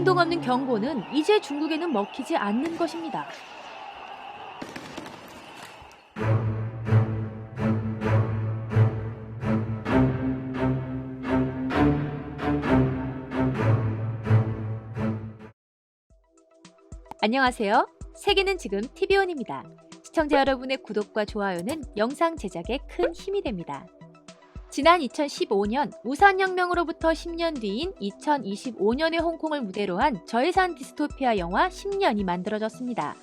행동 없는 경고는 이제 중국에는 먹히지 않는 것입니다. 안녕하세요. 세계는 지금 TV원입니다. 시청자 여러분의 구독과 좋아요는 영상 제작에 큰 힘이 됩니다. 지난 2015년 우산혁명으로부터 10년 뒤인 2025년의 홍콩을 무대로 한 저예산 디스토피아 영화 10년이 만들어졌습니다.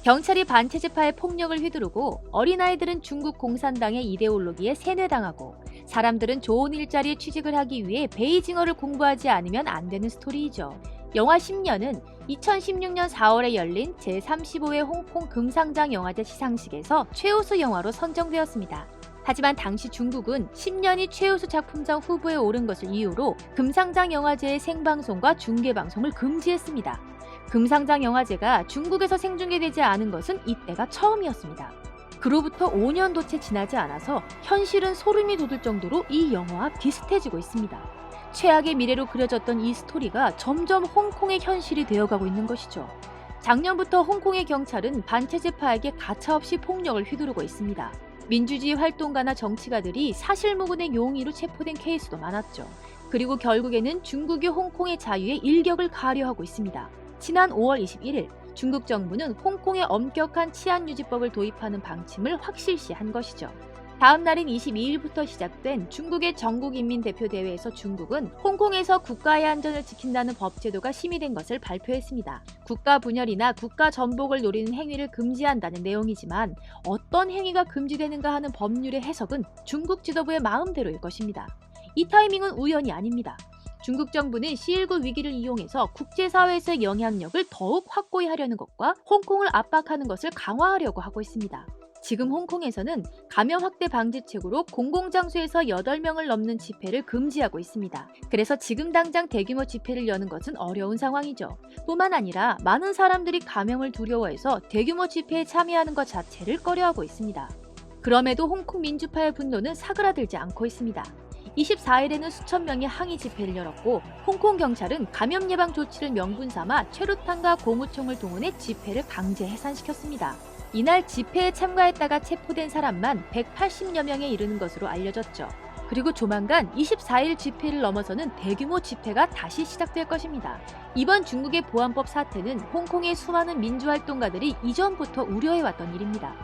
경찰이 반체제파의 폭력을 휘두르고 어린아이들은 중국 공산당의 이데올로기에 세뇌당하고 사람들은 좋은 일자리에 취직을 하기 위해 베이징어를 공부하지 않으면 안 되는 스토리이죠. 영화 10년은 2016년 4월에 열린 제35회 홍콩 금상장 영화제 시상식에서 최우수 영화로 선정되었습니다. 하지만 당시 중국은 10년이 최우수 작품상 후보에 오른 것을 이유로 금상장 영화제의 생방송과 중계방송을 금지했습니다. 금상장 영화제가 중국에서 생중계되지 않은 것은 이때가 처음이었습니다. 그로부터 5년도 채 지나지 않아서 현실은 소름이 돋을 정도로 이 영화와 비슷해지고 있습니다. 최악의 미래로 그려졌던 이 스토리가 점점 홍콩의 현실이 되어가고 있는 것이죠. 작년부터 홍콩의 경찰은 반체제파에게 가차없이 폭력을 휘두르고 있습니다. 민주주의 활동가나 정치가들이 사실무근의 용의로 체포된 케이스도 많았죠. 그리고 결국에는 중국이 홍콩의 자유에 일격을 가려하고 있습니다. 지난 5월 21일 중국 정부는 홍콩에 엄격한 치안유지법을 도입하는 방침을 확실시한 것이죠. 다음 날인 22일부터 시작된 중국의 전국인민대표대회에서 중국은 홍콩에서 국가의 안전을 지킨다는 법 제도가 심의된 것을 발표했습니다. 국가 분열이나 국가 전복을 노리는 행위를 금지한다는 내용이지만 어떤 행위가 금지되는가 하는 법률의 해석은 중국 지도부의 마음대로일 것입니다. 이 타이밍은 우연이 아닙니다. 중국 정부는 19 위기를 이용해서 국제사회에서의 영향력을 더욱 확고히 하려는 것과 홍콩을 압박하는 것을 강화하려고 하고 있습니다. 지금 홍콩에서는 감염 확대 방지책으로 공공장소에서 8명을 넘는 집회를 금지하고 있습니다. 그래서 지금 당장 대규모 집회를 여는 것은 어려운 상황이죠. 뿐만 아니라 많은 사람들이 감염을 두려워해서 대규모 집회에 참여하는 것 자체를 꺼려하고 있습니다. 그럼에도 홍콩 민주파의 분노는 사그라들지 않고 있습니다. 24일에는 수천 명이 항의 집회를 열었고 홍콩 경찰은 감염 예방 조치를 명분 삼아 최루탄과 고무총을 동원해 집회를 강제 해산시켰습니다. 이날 집회에 참가했다가 체포된 사람만 180여 명에 이르는 것으로 알려졌죠. 그리고 조만간 24일 집회를 넘어서는 대규모 집회가 다시 시작될 것입니다. 이번 중국의 보안법 사태는 홍콩의 수많은 민주활동가들이 이전부터 우려해왔던 일입니다.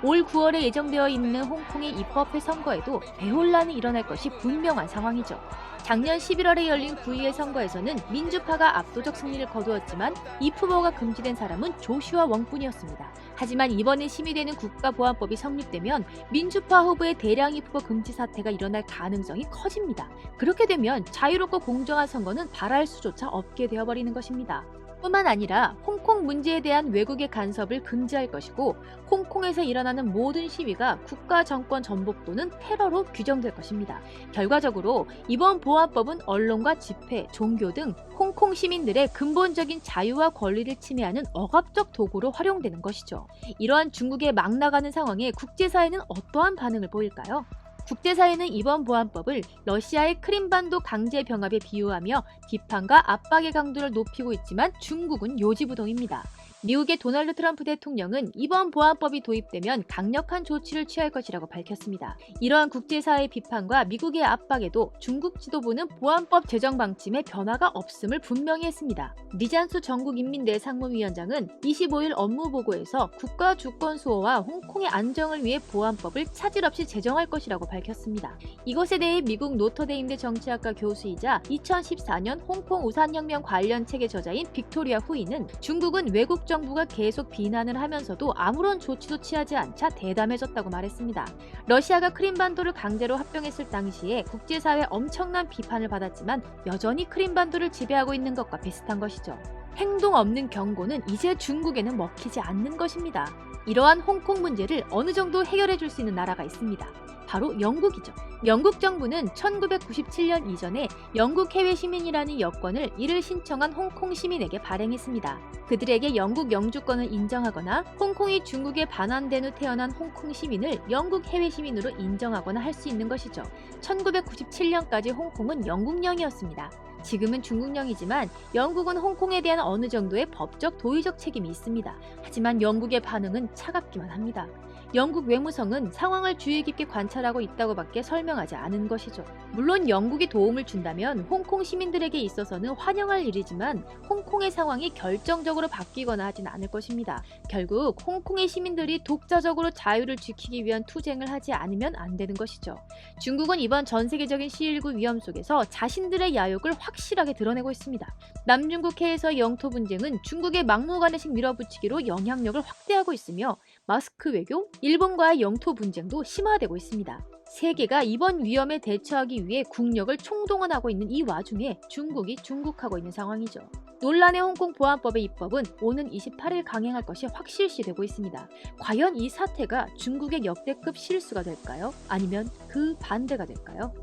올 9월에 예정되어 있는 홍콩의 입법회 선거에도 대혼란이 일어날 것이 분명한 상황이죠. 작년 11월에 열린 9.2의 선거에서는 민주파가 압도적 승리를 거두었지만 이 후보가 금지된 사람은 조슈아 웡뿐이었습니다. 하지만 이번에 심의되는 국가보안법이 성립되면 민주파 후보의 대량 입후보 금지 사태가 일어날 가능성이 커집니다. 그렇게 되면 자유롭고 공정한 선거는 바랄 수조차 없게 되어버리는 것입니다. 뿐만 아니라 홍콩 문제에 대한 외국의 간섭을 금지할 것이고 홍콩에서 일어나는 모든 시위가 국가 정권 전복 또는 테러로 규정될 것입니다. 결과적으로 이번 보안법은 언론과 집회, 종교 등 홍콩 시민들의 근본적인 자유와 권리를 침해하는 억압적 도구로 활용되는 것이죠. 이러한 중국의 막 나가는 상황에 국제사회는 어떠한 반응을 보일까요? 국제사회는 이번 보안법을 러시아의 크림반도 강제 병합에 비유하며 비판과 압박의 강도를 높이고 있지만 중국은 요지부동입니다. 미국의 도널드 트럼프 대통령은 이번 보안법이 도입되면 강력한 조치를 취할 것이라고 밝혔습니다. 이러한 국제사회의 비판과 미국의 압박에도 중국 지도부는 보안법 제정 방침에 변화가 없음을 분명히 했습니다. 리잔수 전국인민대회 상무위원장은 25일 업무보고에서 국가 주권 수호와 홍콩의 안정을 위해 보안법을 차질 없이 제정할 것이라고 밝혔습니다. 이것에 대해 미국 노터데임대 정치학과 교수이자 2014년 홍콩 우산혁명 관련 책의 저자인 빅토리아 후이는 중국은 외국 정부가 계속 비난을 하면서도 아무런 조치도 취하지 않자 대담해졌다고 말했습니다. 러시아가 크림반도를 강제로 합병했을 당시에 국제사회의 엄청난 비판을 받았지만 여전히 크림반도를 지배하고 있는 것과 비슷한 것이죠. 행동 없는 경고는 이제 중국에는 먹히지 않는 것입니다. 이러한 홍콩 문제를 어느 정도 해결해 줄 수 있는 나라가 있습니다. 바로 영국이죠. 영국 정부는 1997년 이전에 영국 해외 시민이라는 여권을 이를 신청한 홍콩 시민에게 발행했습니다. 그들에게 영국 영주권을 인정하거나 홍콩이 중국에 반환된 후 태어난 홍콩 시민을 영국 해외 시민으로 인정하거나 할 수 있는 것이죠. 1997년까지 홍콩은 영국령이었습니다. 지금은 중국령이지만 영국은 홍콩에 대한 어느 정도의 법적 도의적 책임이 있습니다. 하지만 영국의 반응은 차갑기만 합니다. 영국 외무성은 상황을 주의 깊게 관찰하고 있다고밖에 설명하지 않은 것이죠. 물론 영국이 도움을 준다면 홍콩 시민들에게 있어서는 환영할 일이지만 홍콩의 상황이 결정적으로 바뀌거나 하진 않을 것입니다. 결국 홍콩의 시민들이 독자적으로 자유를 지키기 위한 투쟁을 하지 않으면 안 되는 것이죠. 중국은 이번 전 세계적인 시19 위험 속에서 자신들의 야욕을 확실하게 드러내고 있습니다. 남중국해에서 영토 분쟁은 중국의 막무가내식 밀어붙이기로 영향력을 확대하고 있으며 마스크 외교, 일본과의 영토 분쟁도 심화되고 있습니다. 세계가 이번 위험에 대처하기 위해 국력을 총동원하고 있는 이 와중에 중국이 중국하고 있는 상황이죠. 논란의 홍콩 보안법의 입법은 오는 28일 강행할 것이 확실시되고 있습니다. 과연 이 사태가 중국의 역대급 실수가 될까요? 아니면 그 반대가 될까요?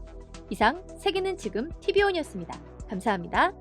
이상 세계는 지금 TV온이었습니다. 감사합니다.